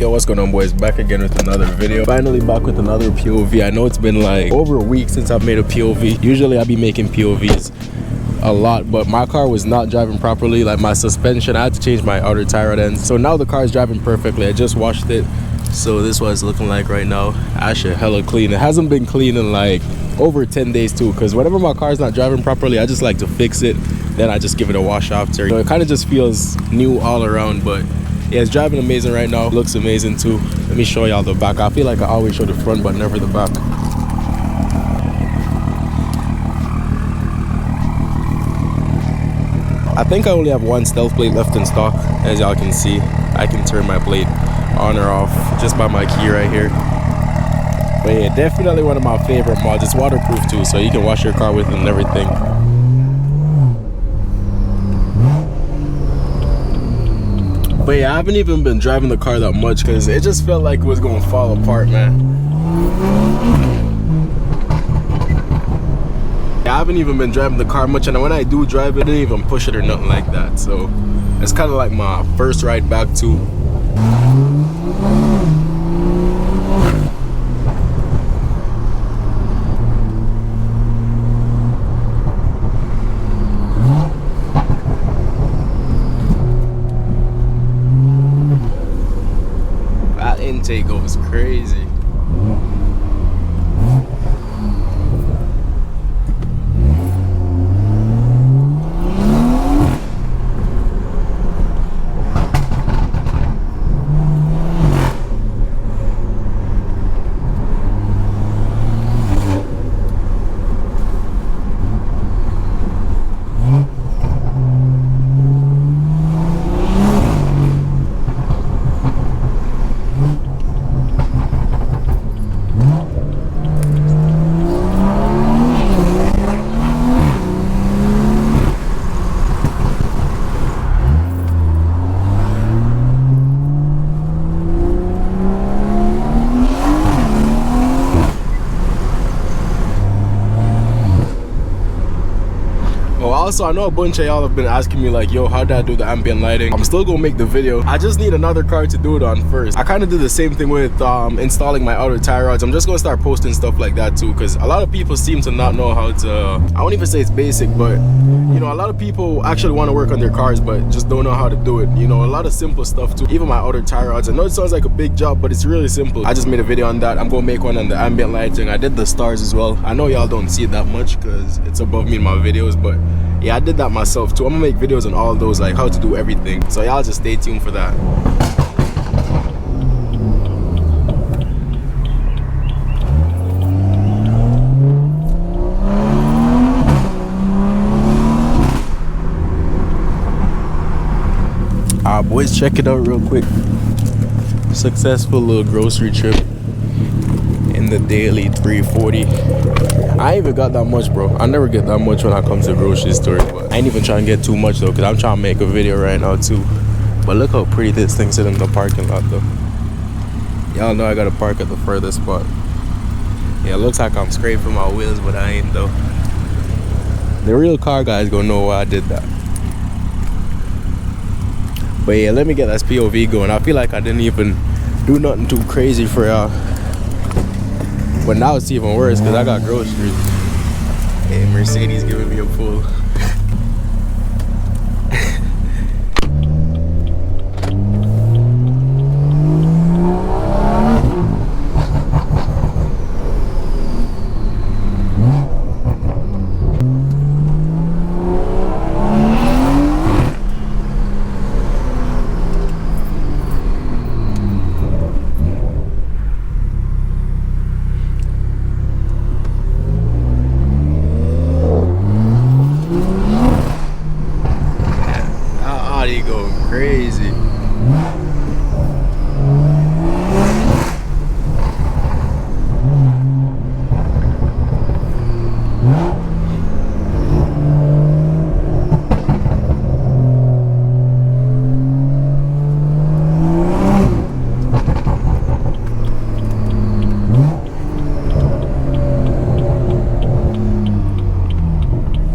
Yo, what's going on, boys? Back again with another video. Finally back with another POV. I know it's been like over a week since I've made a POV. Usually I be making POVs a lot, but my car was not driving properly. Like my suspension, I had to change my outer tie rod ends. So now the car is driving perfectly. I just washed it, so this is what it's looking like right now. Actually hella clean. It hasn't been clean in like over 10 days too, because whenever my car is not driving properly, I just like to fix it, then I just give it a wash after. So it kind of just feels new all around. But yeah, it's driving amazing right now. Looks amazing too. Let me show y'all the back. I feel like I always show the front but never the back. I think I only have one stealth plate left in stock. As y'all can see, I can turn my plate on or off just by my key right here. But yeah, definitely one of my favorite mods. It's waterproof too, so you can wash your car with it and everything. But yeah, I haven't even been driving the car that much because it just felt like it was going to fall apart, man. I haven't even been driving the car much, and when I do drive it, I didn't even push it or nothing like that. So it's kind of like my first ride back too. That intake goes crazy. Also, I know a bunch of y'all have been asking me like, yo, how did I do the ambient lighting? I'm still gonna make the video. I just need another car to do it on first. I kind of did the same thing with installing my outer tie rods. I'm just gonna start posting stuff like that too, because a lot of people seem to not know how to, I won't even say it's basic, but you know, a lot of people actually want to work on their cars but just don't know how to do it. You know, a lot of simple stuff too. Even my outer tie rods, I know it sounds like a big job, but it's really simple. I just made a video on that. I'm gonna make one on the ambient lighting. I did the stars as well. I know y'all don't see it that much because it's above me in my videos, but yeah, I did that myself too. I'm gonna make videos on all those, like how to do everything. So y'all just stay tuned for that. Boys, check it out real quick. Successful little grocery trip in the daily 340. I ain't even got that much, bro. I never get that much when I come to the grocery store, but I ain't even trying to get too much though, because I'm trying to make a video right now too. But look how pretty this thing sits in the parking lot though. Y'all know I gotta park at the furthest spot. Yeah, it looks like I'm scraping my wheels, but I ain't though. The real car guys gonna know why I did that. But yeah, let me get this POV going. I feel like I didn't even do nothing too crazy for y'all. But now it's even worse because I got groceries. Hey, Mercedes giving me a pull. Crazy.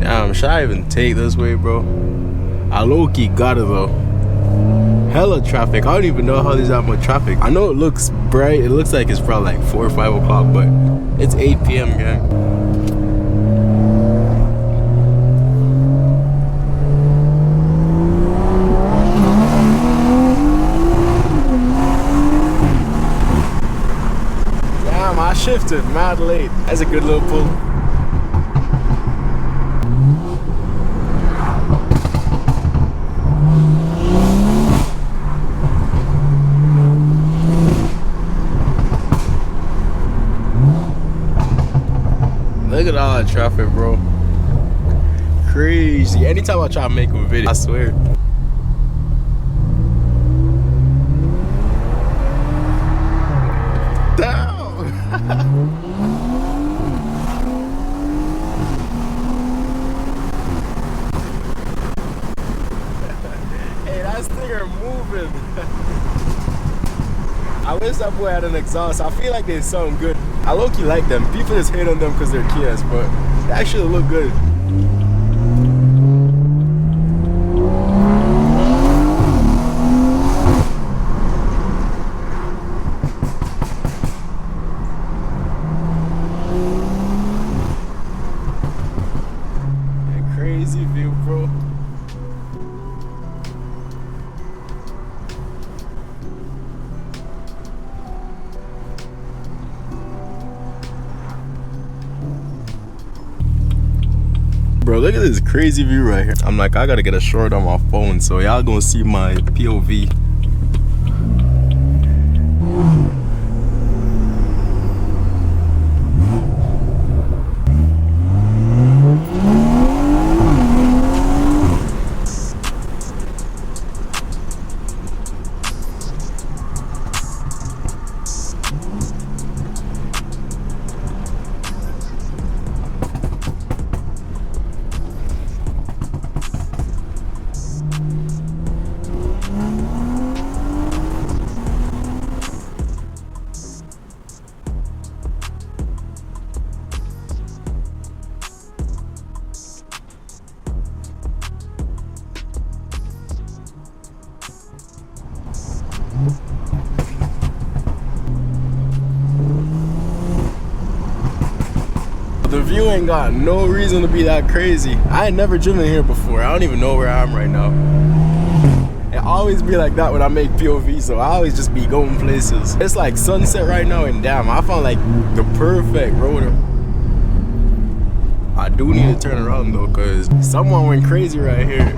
Damn, should I even take this way, bro? I low-key got it though. hella traffic. I don't even know how there's that much traffic. I know it looks bright. It looks like it's probably like 4 or 5 o'clock, but it's 8 p.m. gang. Damn, I shifted mad late. That's a good little pull. Look at all that traffic, bro. Crazy. Anytime I try to make a video, I swear. Damn. Hey, that stinger moving. I wish that boy had an exhaust. I feel like they sound good. I low-key like them. People just hate on them because they're Kias, but they actually look good. Yeah, crazy view, bro. Bro, look at this crazy view right here. I'm like, I gotta get a short on my phone, so y'all gonna see my POV. The view ain't got no reason to be that crazy. I ain't never driven here before. I don't even know where I am right now. It always be like that when I make POV, so I always just be going places. It's like sunset right now, and damn, I found like the perfect road. I do need to turn around though, cause someone went crazy right here.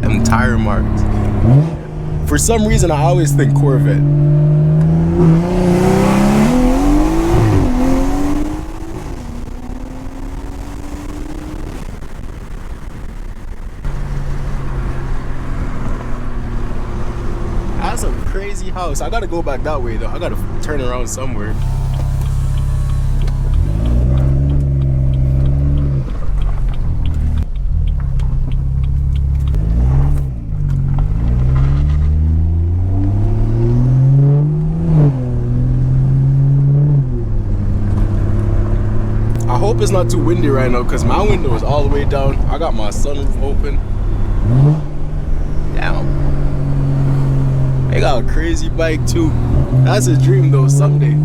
Them tire marks. For some reason, I always think Corvette. That's a crazy house. I gotta go back that way though. I gotta turn around somewhere. I hope it's not too windy right now because my window is all the way down. I got my sunroof open. Damn. They got a crazy bike too. That's a dream though, someday.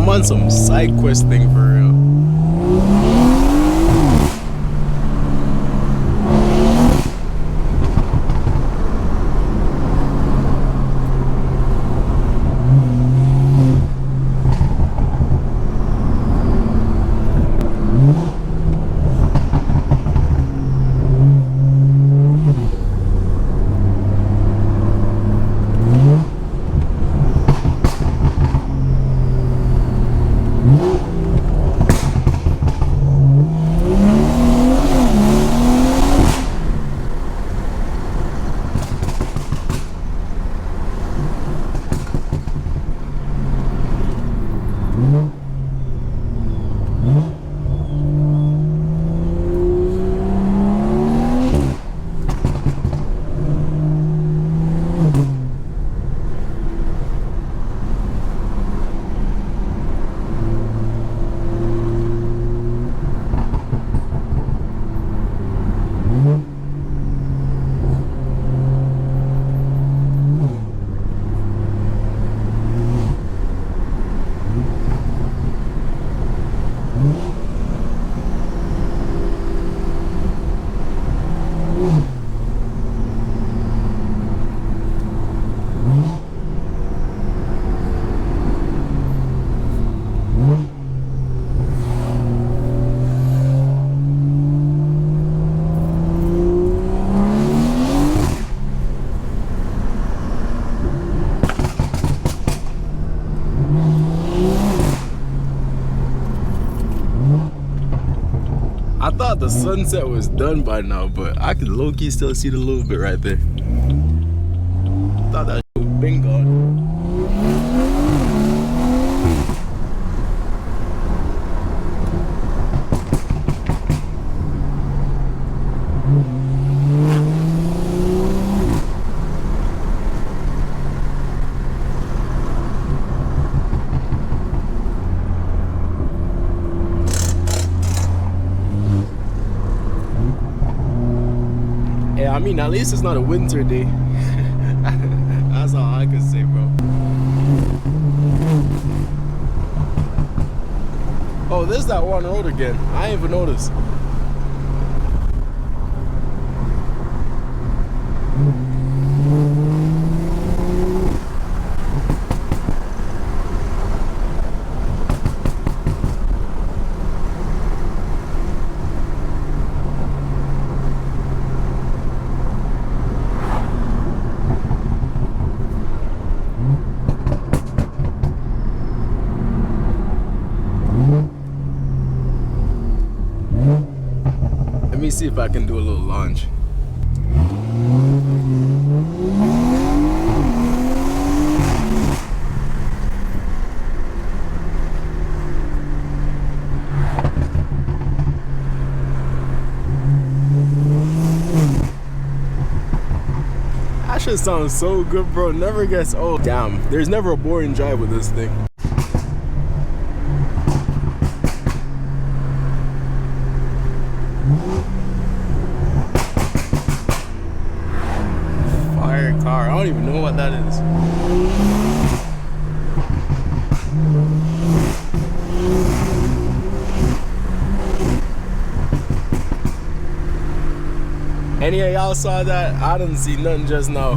I'm on some side quest thing for real. thought the sunset was done by now, but I could low-key still see the little bit right there. Thought that shit was been gone. I mean, at least it's not a winter day. That's all I can say, bro. Oh, there's that one road again. I ain't even noticed. Let me see if I can do a little launch. That shit sounds so good, bro. Never gets old. Damn, there's never a boring drive with this thing. Car. I don't even know what that is. Any of y'all saw that? I didn't see nothing just now.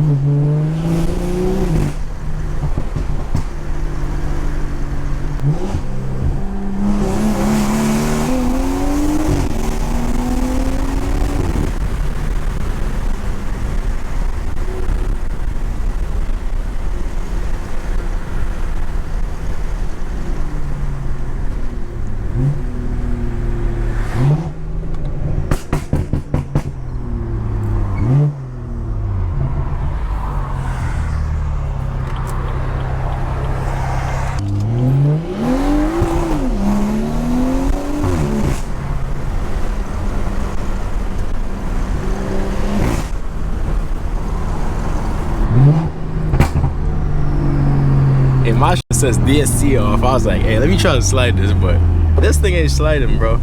And my shit says DSC off. I was like, hey, let me try to slide this, but this thing ain't sliding, bro.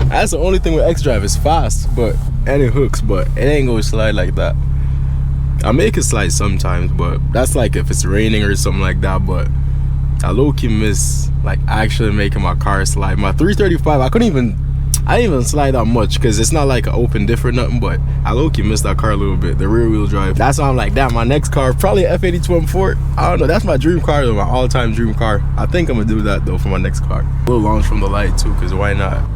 That's the only thing with X-Drive. It's fast, and it hooks, but it ain't gonna slide like that. I make it slide sometimes, but that's like if it's raining or something like that. But I low-key miss like actually making my car slide. My 335, I didn't even slide that much because it's not like an open diff or nothing, but I low-key missed that car a little bit, the rear wheel drive. That's why I'm like, damn, my next car, probably an F82 M4. I don't know, that's my dream car though, my all-time dream car. I think I'm gonna do that though for my next car. A little launch from the light too, because why not?